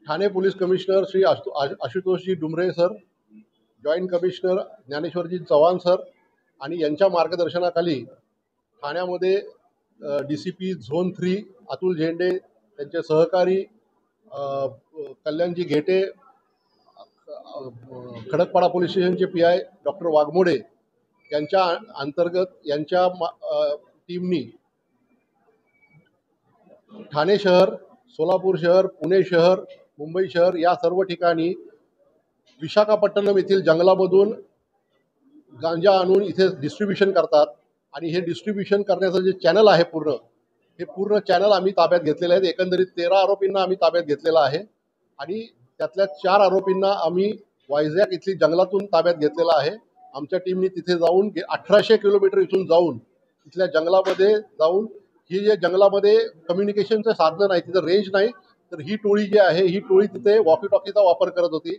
Thane police commissioner Shri आशुतोषजी Dumre sir, joint commissioner ज्ञानेश्वरजी Chavan sir आणि यांच्या मार्गदर्शनाखाली ठाण्यामध्ये DCP झोन 3 अतुल झेंडे, त्यांचे सहकारी कल्याणजी घेटे, खडकपाडा पोलीस स्टेशनचे PI डॉक्टर वाघमोडे यांच्या अंतर्गत यांच्या टीमनी ठाणे शहर, सोलापूर शहर, पुणे शहर, मुंबई शहर या सर्व ठिकाणी विशाखापट्टणम येथील जंगलामधून गांजा आणून इथे डिस्ट्रीब्युशन करतात आणि हे डिस्ट्रीब्युशन करण्याचं जे चॅनल आहे हे पूर्ण चॅनल आम्ही ताब्यात घेतलेले आहेत। एकंदरीत 13 आरोपींना आम्ही ताब्यात घेतलेला आहे आणि त्यातल्या 4 आरोपींना आम्ही वायझॅक इथली जंगलातून ताब्यात घेतलेला आहे। आमच्या टीमने तिथे जाऊन 1800 किलोमीटर इथून जाऊन तिथल्या जंगलामध्ये जाऊन ही जे जंगलामध्ये कम्युनिकेशनचं साधन नाही, तिथं रेंज नाही, तर ही टोळी जी आहे ही टोळी तिथे वॉकी टॉकीचा वापर करत होती।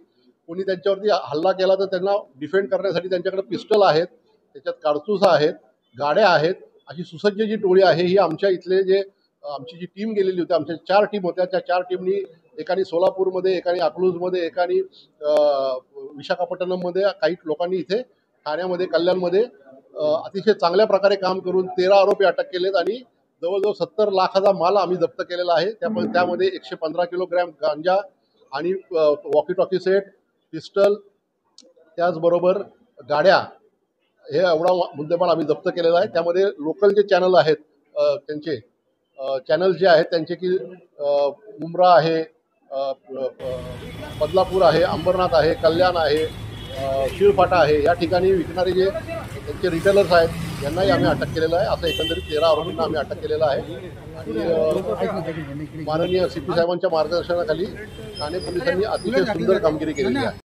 कोणी त्यांच्यावरती हल्ला केला तर त्यांना डिफेंड करण्यासाठी त्यांच्याकडे पिस्टल आहेत, त्याच्यात कारतूस आहेत, गाड्या आहेत, अशी सुसज्ज जी टोळी आहे ही आमच्या इथले आमची जी टीम गेलेली होती, आमच्या 4 टीम होत्या, त्या 4 टीमनी एकाने सोलापूरमध्ये, एकाने अकलूजमध्ये, एकाने विशाखापट्टणममध्ये, काही लोकांनी इथे ठाण्यामध्ये, कल्याणमध्ये अतिशय चांगल्या प्रकारे काम करून 13 आरोपी अटक केलेत आणि जवळजवळ 70 लाखाचा माल आम्ही जप्त केलेला आहे। त्यामध्ये 115 किलोग्रॅम गांजा आणि वॉकी टॉकी सेट, पिस्टल, त्याचबरोबर गाड्या, हे एवढा मुद्देमाल आम्ही जप्त केलेला आहे। त्यामध्ये लोकल जे चॅनल आहेत त्यांचे चॅनल जे आहेत त्यांचे की मुंब्रा आहे, बदलापूर आहे, अंबरनाथ आहे, कल्याण आहे, शिळफाटा आहे, या ठिकाणी विकणारे जे त्यांचे रिटेलर्स आहेत यांनाही आम्ही अटक केलेलं आहे। असं एकंदरीत 13 आरोपींना आम्ही अटक केलेलं आहे आणि माननीय CP साहेबांच्या मार्गदर्शनाखाली ठाणे पोलिसांनी अतिशय सुंदर कामगिरी केलेली आहे।